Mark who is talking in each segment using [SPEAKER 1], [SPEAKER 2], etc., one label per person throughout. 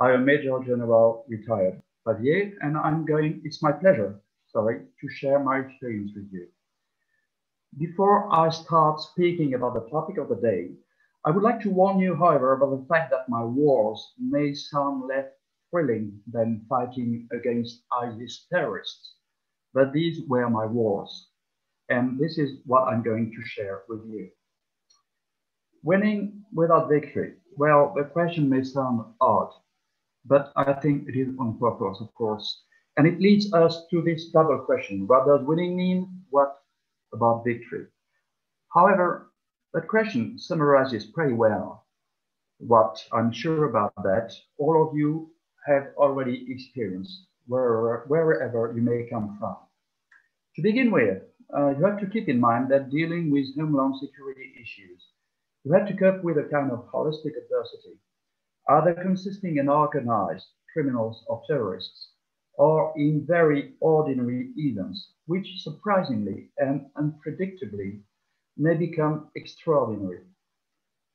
[SPEAKER 1] I am Major General retired FAVIER, and it's my pleasure, to share my experience with you. Before I start speaking about the topic of the day, I would like to warn you, however, about the fact that my wars may sound less thrilling than fighting against ISIS terrorists, but these were my wars, and this is what I'm going to share with you. Winning without victory. Well, the question may sound odd, but I think it is on purpose, of course. And it leads us to this double question. What does winning mean? What about victory? However, that question summarizes pretty well what I'm sure about that all of you have already experienced, wherever you may come from. To begin with, you have to keep in mind that dealing with homeland security issues, you have to cope with a kind of holistic adversity, either consisting in organized criminals or terrorists, or in very ordinary events, which surprisingly and unpredictably may become extraordinary.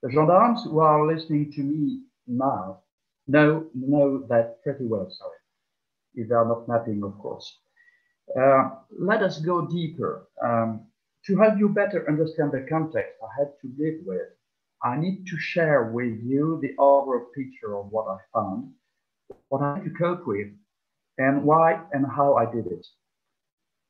[SPEAKER 1] The gendarmes who are listening to me now know that pretty well, if they are not napping, of course. Let us go deeper. To help you better understand the context I had to live with, I need to share with you the overall picture of what I found, what I had to cope with, and why and how I did it.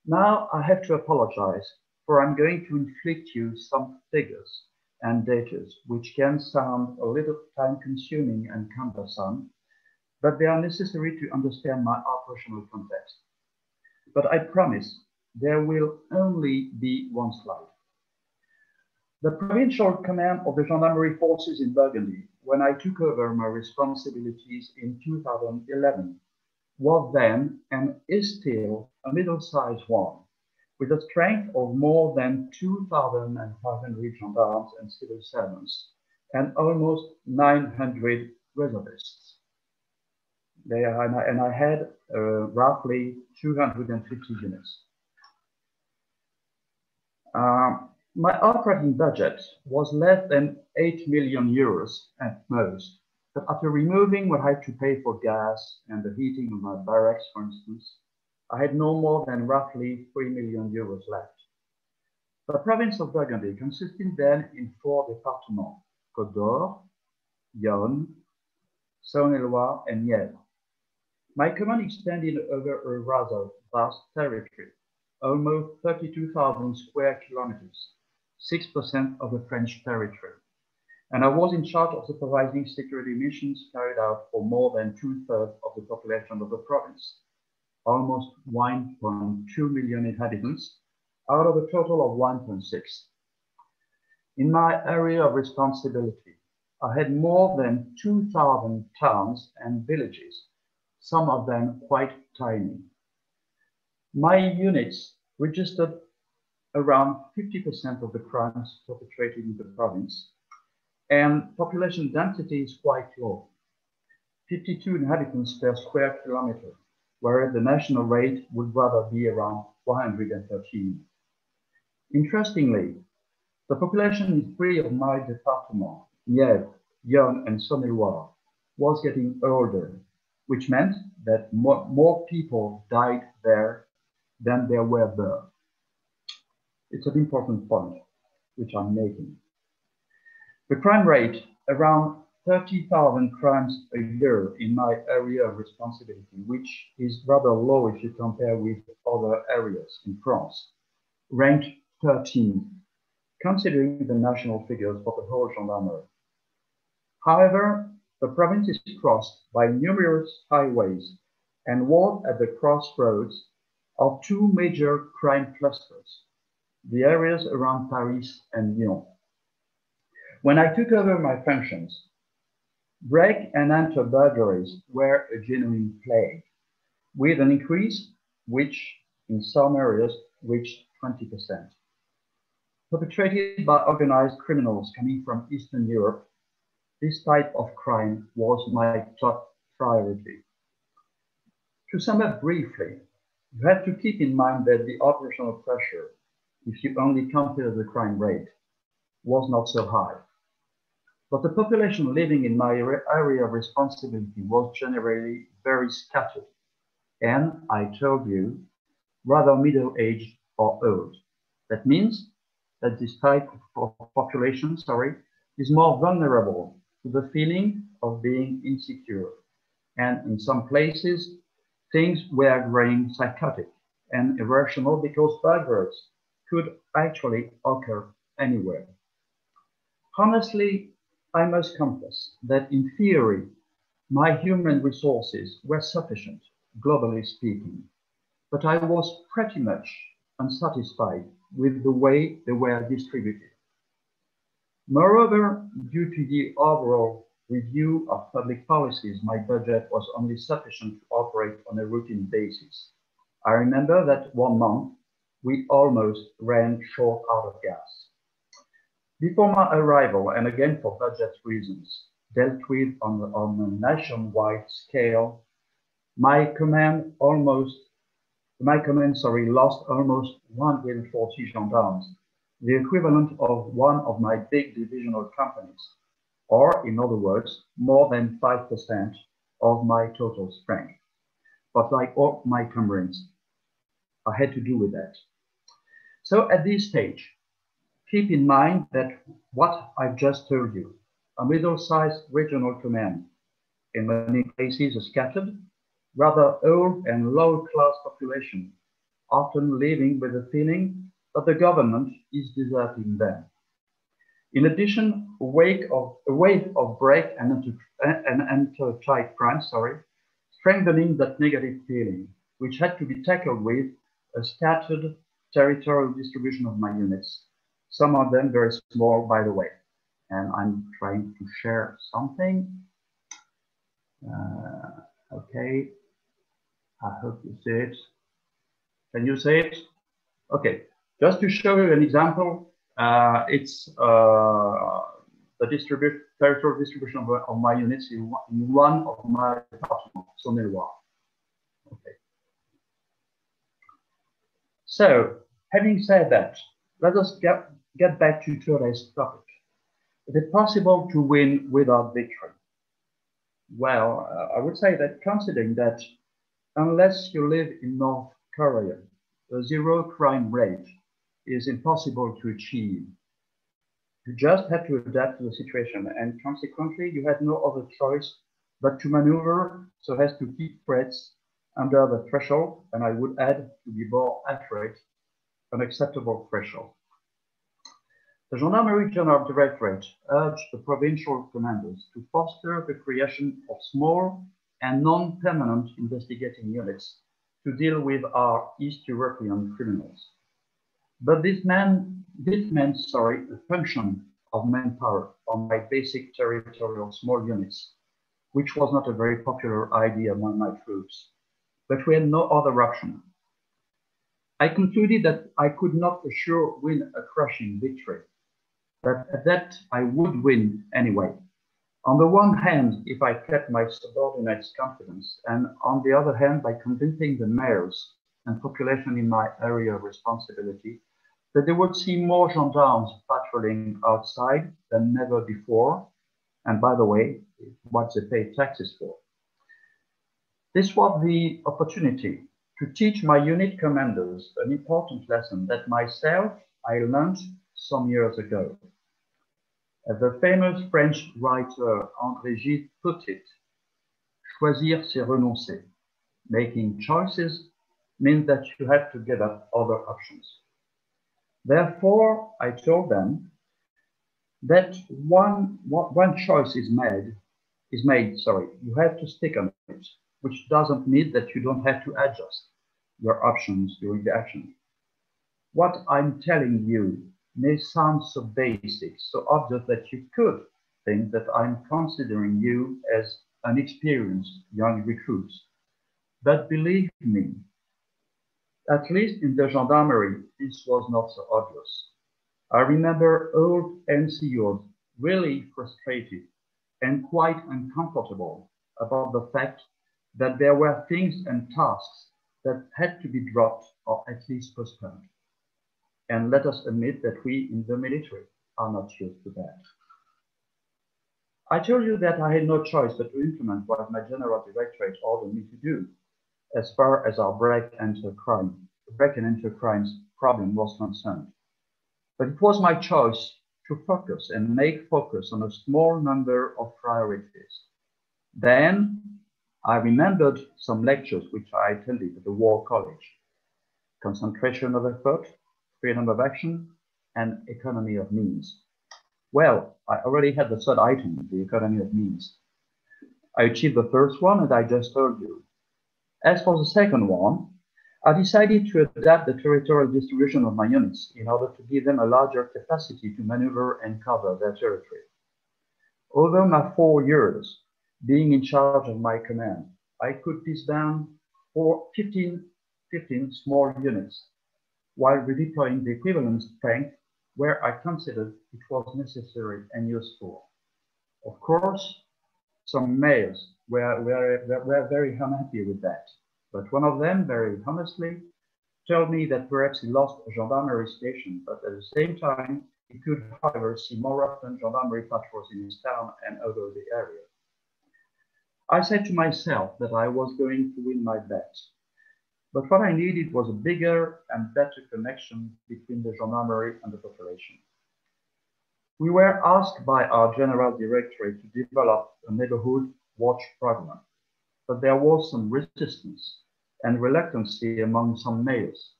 [SPEAKER 1] Now I have to apologize, for I'm going to inflict you some figures and data which can sound a little time-consuming and cumbersome, but they are necessary to understand my operational context. But I promise there will only be one slide. The provincial command of the Gendarmerie forces in Burgundy, when I took over my responsibilities in 2011, was then and is still a middle-sized one, with a strength of more than 2,500 gendarmes and civil servants, and almost 900 reservists. And I had roughly 250 units. My operating budget was less than 8 million euros at most, but after removing what I had to pay for gas and the heating of my barracks, for instance, I had no more than roughly 3 million euros left. The province of Burgundy consisted then in 4 départements, Côte d'Or, Yonne, Saône-et-Loire, and Nièvre. My command extended over a rather vast territory, almost 32,000 square kilometers, 6% of the French territory. And I was in charge of supervising security missions carried out for more than 2/3 of the population of the province, almost 1.2 million inhabitants, out of a total of 1.6. In my area of responsibility, I had more than 2,000 towns and villages, some of them quite tiny. My units registered around 50% of the crimes perpetrated in the province, and population density is quite low, 52 inhabitants per square kilometer, whereas the national rate would rather be around 113. Interestingly, the population in 3 of my departments, Nièvre, Yonne, and Saône-et-Loire, was getting older, which meant that more people died there than there were born. It's an important point which I'm making. The crime rate, around 30,000 crimes a year in my area of responsibility, which is rather low if you compare with other areas in France, ranked 13, considering the national figures for the whole gendarmerie. However, the province is crossed by numerous highways and was at the crossroads of 2 major crime clusters, the areas around Paris and Lyon. When I took over my functions, break and enter burglaries were a genuine plague, with an increase which in some areas reached 20%. Perpetrated by organized criminals coming from Eastern Europe, this type of crime was my top priority. To sum up briefly, you have to keep in mind that the operational pressure, if you only compare the crime rate, was not so high. But the population living in my area of responsibility was generally very scattered, and I told you, rather middle-aged or old. That means that this type of population, is more vulnerable to the feeling of being insecure. And in some places, things were growing psychotic and irrational because bad words could actually occur anywhere. Honestly, I must confess that in theory, my human resources were sufficient, globally speaking, but I was pretty much unsatisfied with the way they were distributed. Moreover, due to the overall review of public policies, my budget was only sufficient to operate on a routine basis. I remember that one month we almost ran short out of gas. Before my arrival, and again for budget reasons, dealt with on a nationwide scale, my command lost almost 140 gendarmes, the equivalent of one of my big divisional companies, or in other words, more than 5% of my total strength. But like all my comrades, I had to do with that. So at this stage, keep in mind that what I've just told you, a middle-sized regional command, in many places a scattered, rather old and low-class population, often living with the feeling that the government is deserting them. In addition, a wave of break and anti-child crime, strengthening that negative feeling, which had to be tackled with a scattered territorial distribution of my units, some of them very small, by the way. And I'm trying to share something. Okay, I hope you see it. Can you see it? Okay, just to show you an example, it's the territorial distribution of my units in one of my departments, Saône-et-Loire. Okay. So, having said that, let us get back to today's topic. Is it possible to win without victory? Well, I would say that considering that unless you live in North Korea, the zero crime rate is impossible to achieve. You just have to adapt to the situation, and consequently, you had no other choice but to maneuver so as to keep threats under the threshold, and I would add, to be more accurate, an acceptable threshold. The Gendarmerie General Directorate urged the provincial commanders to foster the creation of small and non-permanent investigating units to deal with our East European criminals. But this meant a function of manpower on my basic territorial small units, which was not a very popular idea among my troops, but we had no other option. I concluded that I could not for sure win a crushing victory, but that I would win anyway. On the one hand, if I kept my subordinates' confidence, and on the other hand, by convincing the mayors and population in my area of responsibility that they would see more gendarmes patrolling outside than never before, and by the way, what they pay taxes for. This was the opportunity to teach my unit commanders an important lesson that myself I learned some years ago. As the famous French writer André Gide put it, choisir c'est renoncer. Making choices means that you have to give up other options. Therefore, I told them that one choice is made, you have to stick on it, which doesn't mean that you don't have to adjust your options during the action. What I'm telling you may sound so basic, so obvious that you could think that I'm considering you as inexperienced young recruits. But believe me, at least in the gendarmerie, this was not so obvious. I remember old NCOs really frustrated and quite uncomfortable about the fact that there were things and tasks that had to be dropped or at least postponed. And let us admit that we in the military are not used to that. I told you that I had no choice but to implement what my general directorate ordered me to do, as far as our break and enter crimes problem was concerned. But it was my choice to focus and make focus on a small number of priorities. Then I remembered some lectures which I attended at the War College: concentration of effort, freedom of action, and economy of means. Well, I already had the third item, the economy of means. I achieved the first one, and I just told you. As for the second one, I decided to adapt the territorial distribution of my units in order to give them a larger capacity to maneuver and cover their territory. Over my 4 years being in charge of my command, I could disband 15 small units, while redeploying the equivalent strength where I considered it was necessary and useful. Of course, some mayors were very unhappy with that, but one of them, very honestly, told me that perhaps he lost a gendarmerie station, but at the same time, he could, however, see more often gendarmerie patrols in his town and over the area. I said to myself that I was going to win my bet, but what I needed was a bigger and better connection between the gendarmerie and the population. We were asked by our general directorate to develop a neighborhood watch program, but there was some resistance and reluctancy among some mayors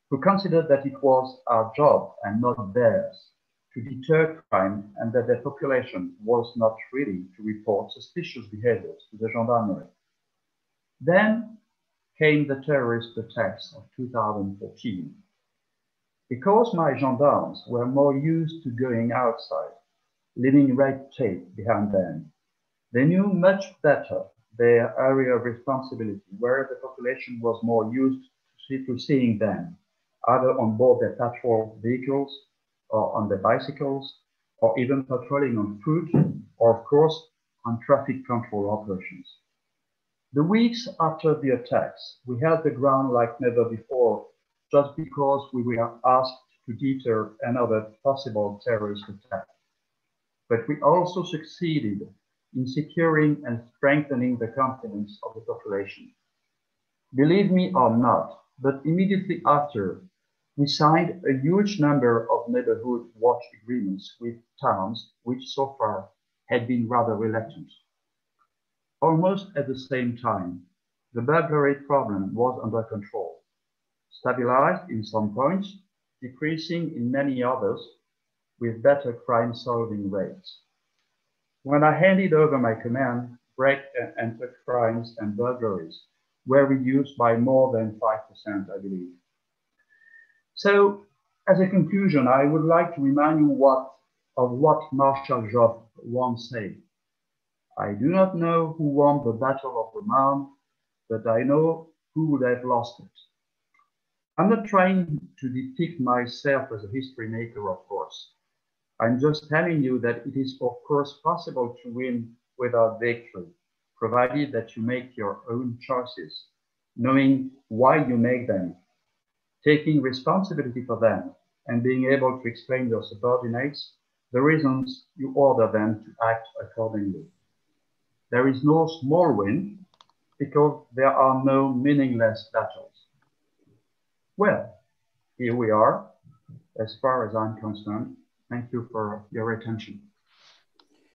[SPEAKER 1] who considered that it was our job and not theirs to deter crime and that their population was not ready to report suspicious behaviors to the gendarmerie. Then came the terrorist attacks of 2014. Because my gendarmes were more used to going outside, leaving red tape behind them, they knew much better their area of responsibility, where the population was more used to seeing them, either on board their patrol vehicles or on their bicycles, or even patrolling on foot, or of course, on traffic control operations. The weeks after the attacks, we held the ground like never before, just because we were asked to deter another possible terrorist attack. But we also succeeded in securing and strengthening the confidence of the population. Believe me or not, but immediately after, we signed a huge number of neighborhood watch agreements with towns which so far had been rather reluctant. Almost at the same time, the burglary problem was under control, stabilized in some points, decreasing in many others, with better crime-solving rates. When I handed over my command, break and enter crimes and burglaries were reduced by more than 5%, I believe. So, as a conclusion, I would like to remind you of what Marshal Joffre once said. I do not know who won the Battle of the Marne, but I know who would have lost it. I'm not trying to depict myself as a history maker, of course. I'm just telling you that it is, of course, possible to win without victory, provided that you make your own choices, knowing why you make them, taking responsibility for them, and being able to explain your subordinates the reasons you order them to act accordingly. There is no small win, because there are no meaningless battles. Well, here we are, as far as I'm concerned. Thank you for your attention.